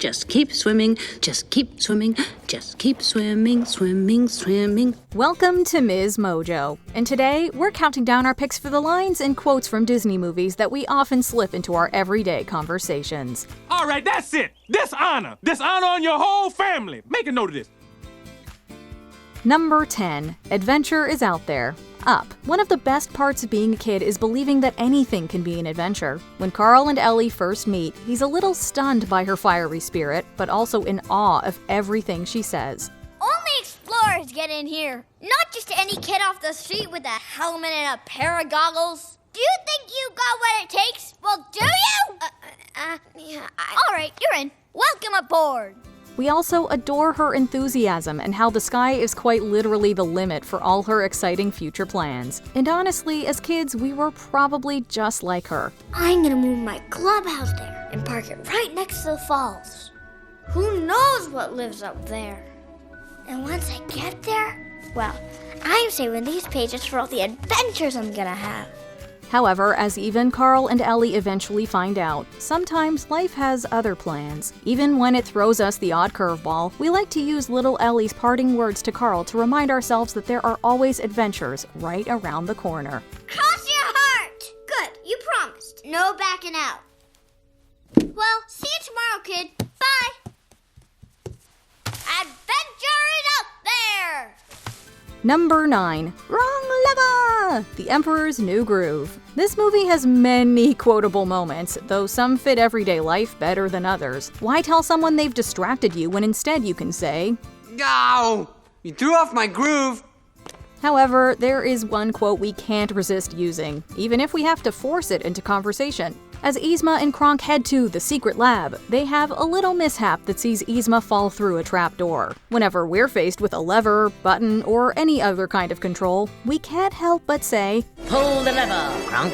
Just keep swimming, just keep swimming, just keep swimming, swimming, swimming. Welcome to Ms. Mojo, and today we're counting down our picks for the lines and quotes from Disney movies that we often slip into our everyday conversations. All right, that's it. Dishonor on your whole family. Make a note of this. Number 10. Adventure is out there. Up. One of the best parts of being a kid is believing that anything can be an adventure. When Carl and Ellie first meet, he's a little stunned by her fiery spirit, but also in awe of everything she says. Only explorers get in here, not just any kid off the street with a helmet and a pair of goggles. Do you think you got what it takes? Well, do you? Yeah. All right, you're in. Welcome aboard. We also adore her enthusiasm and how the sky is quite literally the limit for all her exciting future plans. And honestly, as kids, we were probably just like her. I'm gonna move my clubhouse there and park it right next to the falls. Who knows what lives up there? And once I get there, well, I'm saving these pages for all the adventures I'm gonna have. However, as even Carl and Ellie eventually find out, sometimes life has other plans. Even when it throws us the odd curveball, we like to use little Ellie's parting words to Carl to remind ourselves that there are always adventures right around the corner. Cross your heart! Good, you promised. No backing out. Well, see you tomorrow, kid. Bye! Adventure is out there! Number 9. Wrong lever! The Emperor's New Groove. This movie has many quotable moments, though some fit everyday life better than others. Why tell someone they've distracted you when instead you can say, "Ow! You threw off my groove!" However, there is one quote we can't resist using, even if we have to force it into conversation. As Yzma and Kronk head to the secret lab, they have a little mishap that sees Yzma fall through a trapdoor. Whenever we're faced with a lever, button, or any other kind of control, we can't help but say, Pull the lever, Kronk.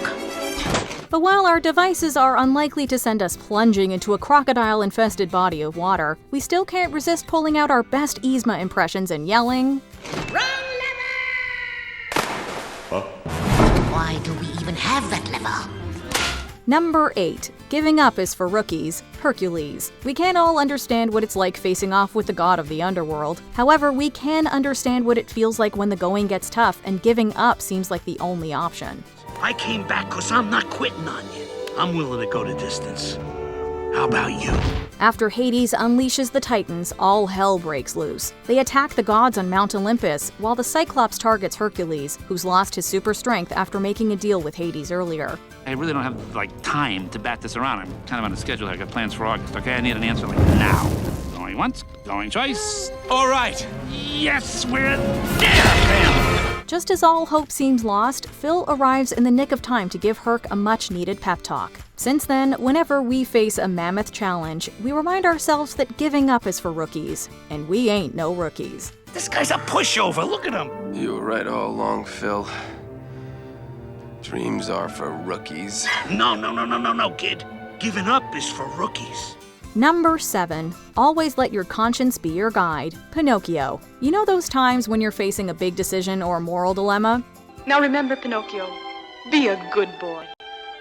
But while our devices are unlikely to send us plunging into a crocodile-infested body of water, we still can't resist pulling out our best Yzma impressions and yelling, Wrong lever! Huh? Why do we even have that lever? Number 8. Giving up is for rookies. Hercules. We can't all understand what it's like facing off with the god of the underworld. However, we can understand what it feels like when the going gets tough and giving up seems like the only option. I came back because I'm not quitting on you. I'm willing to go the distance. How about you? After Hades unleashes the Titans, all hell breaks loose. They attack the gods on Mount Olympus, while the Cyclops targets Hercules, who's lost his super strength after making a deal with Hades earlier. I really don't have, time to bat this around. I'm kind of on a schedule here. I got plans for August, okay? I need an answer, now. Going once, going twice. All right. Yes, we're there, bam! Just as all hope seems lost, Phil arrives in the nick of time to give Herc a much-needed pep talk. Since then, whenever we face a mammoth challenge, we remind ourselves that giving up is for rookies, and we ain't no rookies. This guy's a pushover. Look at him. You were right all along, Phil. Dreams are for rookies. No, kid. Giving up is for rookies. Number 7. Always let your conscience be your guide. Pinocchio. You know those times when you're facing a big decision or moral dilemma? Now remember, Pinocchio, be a good boy,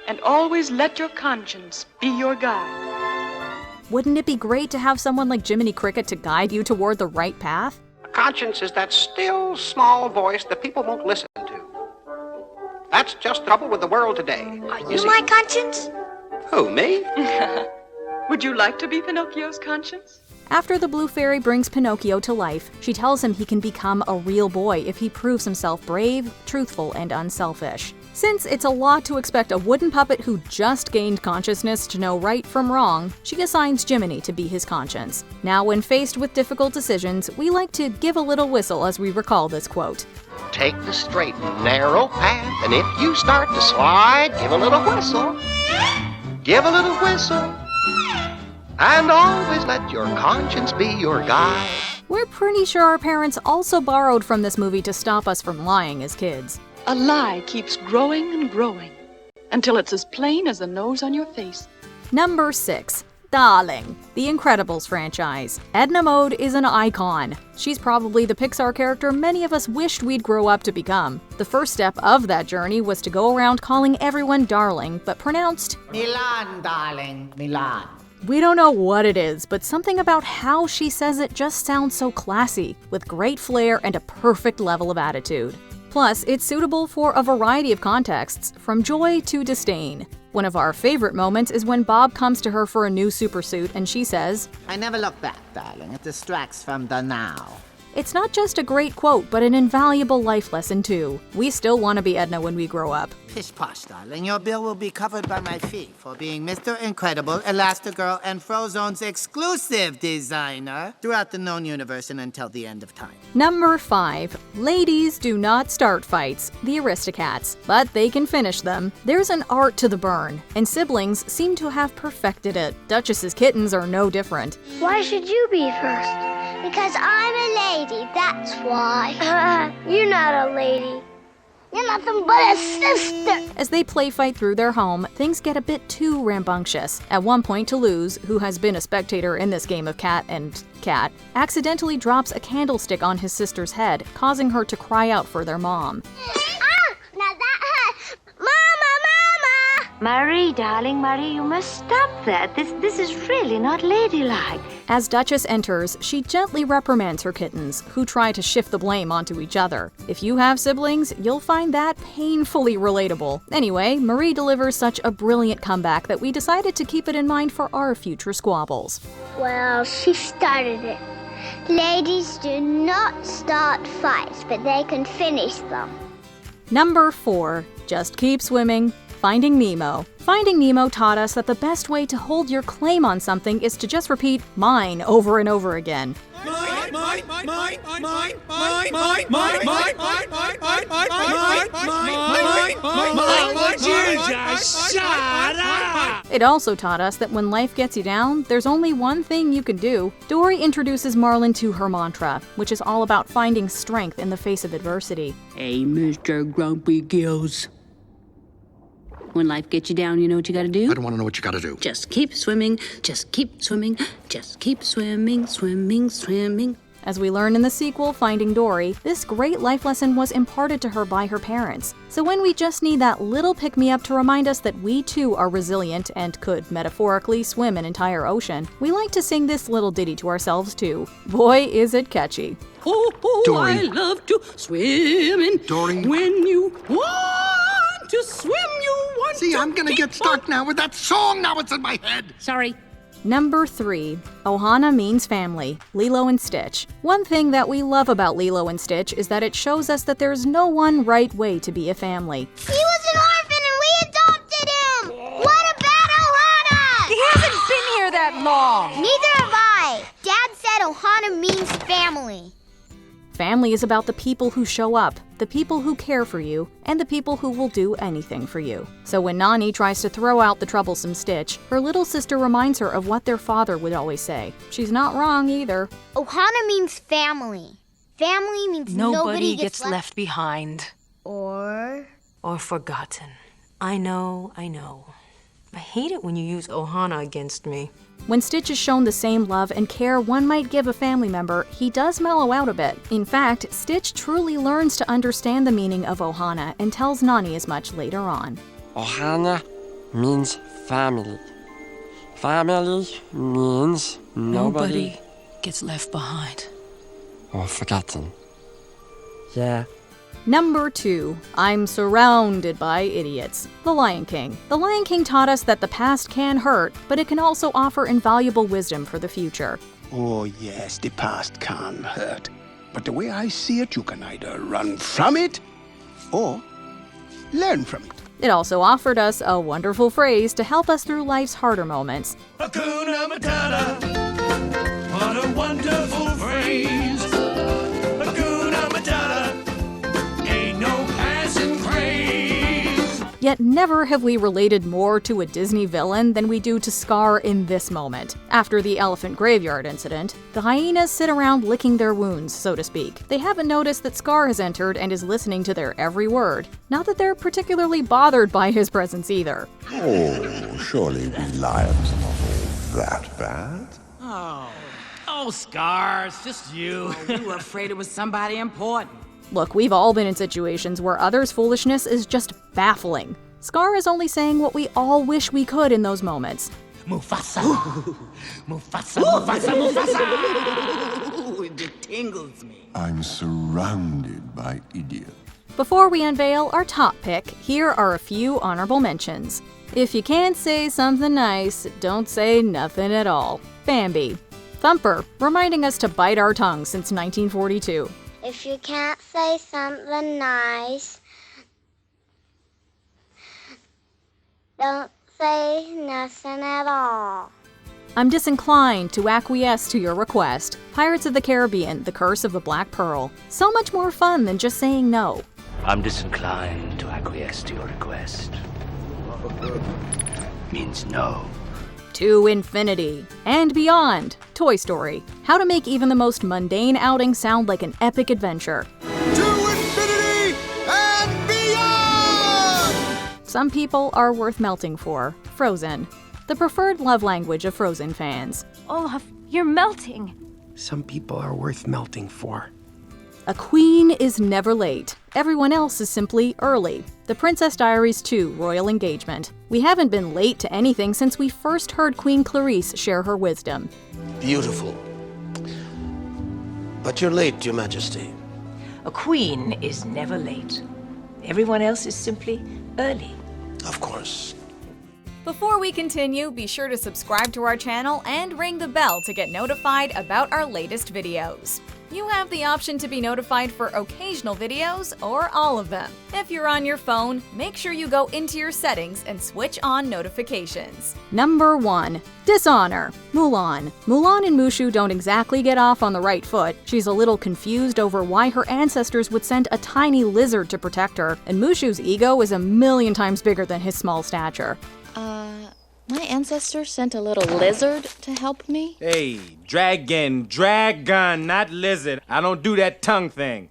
and always let your conscience be your guide. Wouldn't it be great to have someone like Jiminy Cricket to guide you toward the right path? Conscience is that still, small voice that people won't listen to. That's just the trouble with the world today. Are you my conscience? Who, me? Would you like to be Pinocchio's conscience? After the Blue Fairy brings Pinocchio to life, she tells him he can become a real boy if he proves himself brave, truthful, and unselfish. Since it's a lot to expect a wooden puppet who just gained consciousness to know right from wrong, she assigns Jiminy to be his conscience. Now, when faced with difficult decisions, we like to give a little whistle as we recall this quote. Take the straight and narrow path, and if you start to slide, give a little whistle. Give a little whistle. And always let your conscience be your guide. We're pretty sure our parents also borrowed from this movie to stop us from lying as kids. A lie keeps growing and growing until it's as plain as the nose on your face. Number 6. Darling. The Incredibles franchise. Edna Mode is an icon. She's probably the Pixar character many of us wished we'd grow up to become. The first step of that journey was to go around calling everyone darling, but pronounced Milan, darling, Milan. We don't know what it is, but something about how she says it just sounds so classy, with great flair and a perfect level of attitude. Plus, it's suitable for a variety of contexts, from joy to disdain. One of our favorite moments is when Bob comes to her for a new supersuit and she says, I never look back, darling. It distracts from the now. It's not just a great quote, but an invaluable life lesson too. We still want to be Edna when we grow up. Pish posh, darling. Your bill will be covered by my fee for being Mr. Incredible, Elastigirl, and Frozone's exclusive designer throughout the known universe and until the end of time. Number 5. Ladies do not start fights, the Aristocats, but they can finish them. There's an art to the burn, and siblings seem to have perfected it. Duchess's kittens are no different. Why should you be first? Because I'm a lady, that's why. You're not a lady. You're nothing but a sister. As they play fight through their home, things get a bit too rambunctious. At one point, Toulouse, who has been a spectator in this game of cat and cat, accidentally drops a candlestick on his sister's head, causing her to cry out for their mom. Now that hurt. Mama! Marie, darling, Marie, you must stop that. This is really not ladylike. As Duchess enters, she gently reprimands her kittens, who try to shift the blame onto each other. If you have siblings, you'll find that painfully relatable. Anyway, Marie delivers such a brilliant comeback that we decided to keep it in mind for our future squabbles. Well, she started it. Ladies do not start fights, but they can finish them. Number 4. Just keep swimming. Finding Nemo. Finding Nemo taught us that the best way to hold your claim on something is to just repeat mine over and over again. It also taught us that when life gets you down, there's only one thing you can do. Dory introduces Marlin to her mantra, which is all about finding strength in the face of adversity. Hey, Mr. Grumpy Gills. When life gets you down, you know what you gotta do? I don't want to know what you gotta do. Just keep swimming, just keep swimming, just keep swimming, swimming, swimming. As we learn in the sequel, Finding Dory, this great life lesson was imparted to her by her parents. So when we just need that little pick-me-up to remind us that we too are resilient and could, metaphorically, swim an entire ocean, we like to sing this little ditty to ourselves too. Boy, is it catchy. Oh, Dory. I love to swim in. Dory. When you want to swim, you want See, to I'm gonna get stuck now with that song. Now it's in my head. Sorry. Number 3. Ohana means family. Lilo and Stitch. One thing that we love about Lilo and Stitch is that it shows us that there's no one right way to be a family. He was an orphan and we adopted him! What about Ohana? He hasn't been here that long. Neither have I. Dad said Ohana means family. Family is about the people who show up, the people who care for you, and the people who will do anything for you. So when Nani tries to throw out the troublesome Stitch, her little sister reminds her of what their father would always say. She's not wrong either. Ohana means family. Family means nobody gets left behind. Or forgotten. I know. I hate it when you use Ohana against me. When Stitch is shown the same love and care one might give a family member, he does mellow out a bit. In fact, Stitch truly learns to understand the meaning of Ohana and tells Nani as much later on. Ohana means family. Family means nobody gets left behind. or forgotten. Yeah. Number 2. I'm surrounded by idiots. The Lion King. The Lion King taught us that the past can hurt, but it can also offer invaluable wisdom for the future. Oh, yes, the past can hurt. But the way I see it, you can either run from it or learn from it. It also offered us a wonderful phrase to help us through life's harder moments. Hakuna Matata. What a wonderful phrase. Hakuna Matata. Ain't no passing craze. Yet never have we related more to a Disney villain than we do to Scar in this moment. After the elephant graveyard incident, the hyenas sit around licking their wounds, so to speak. They haven't noticed that Scar has entered and is listening to their every word. Not that they're particularly bothered by his presence either. Oh, surely we lions are not all that bad. Oh, Scar, it's just you. We were afraid it was somebody important. Look, we've all been in situations where others' foolishness is just baffling. Scar is only saying what we all wish we could in those moments. Mufasa. Mufasa, Mufasa, Mufasa. It tingles me. I'm surrounded by idiots. Before we unveil our top pick, here are a few honorable mentions. If you can't say something nice, don't say nothing at all. Bambi. Thumper, reminding us to bite our tongue since 1942. If you can't say something nice, don't say nothing at all. I'm disinclined to acquiesce to your request. Pirates of the Caribbean, The Curse of the Black Pearl. So much more fun than just saying no. I'm disinclined to acquiesce to your request. Means no. To infinity and beyond. Toy Story. How to make even the most mundane outing sound like an epic adventure. To infinity and beyond! Some people are worth melting for. Frozen. The preferred love language of Frozen fans. Olaf, you're melting. Some people are worth melting for. A queen is never late. Everyone else is simply early. The Princess Diaries 2 Royal Engagement. We haven't been late to anything since we first heard Queen Clarice share her wisdom. Beautiful. But you're late, Your Majesty. A queen is never late. Everyone else is simply early. Of course. Before we continue, be sure to subscribe to our channel and ring the bell to get notified about our latest videos. You have the option to be notified for occasional videos or all of them. If you're on your phone, make sure you go into your settings and switch on notifications. Number 1. Dishonor. Mulan. Mulan and Mushu don't exactly get off on the right foot. She's a little confused over why her ancestors would send a tiny lizard to protect her, and Mushu's ego is a million times bigger than his small stature. My ancestors sent a little lizard to help me? Hey, dragon, not lizard. I don't do that tongue thing.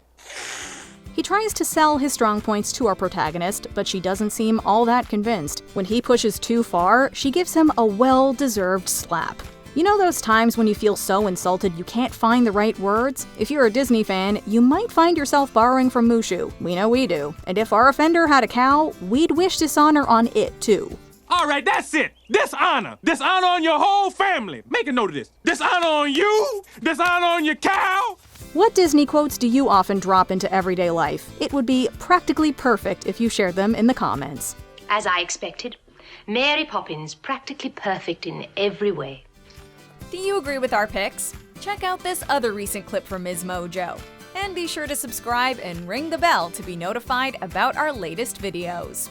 He tries to sell his strong points to our protagonist, but she doesn't seem all that convinced. When he pushes too far, she gives him a well-deserved slap. You know those times when you feel so insulted you can't find the right words? If you're a Disney fan, you might find yourself borrowing from Mushu. We know we do. And if our offender had a cow, we'd wish dishonor on it too. All right, that's it. Dishonor. Dishonor on your whole family. Make a note of this. Dishonor on you. Dishonor on your cow. What Disney quotes do you often drop into everyday life? It would be practically perfect if you shared them in the comments. As I expected, Mary Poppins practically perfect in every way. Do you agree with our picks? Check out this other recent clip from Ms. Mojo. And be sure to subscribe and ring the bell to be notified about our latest videos.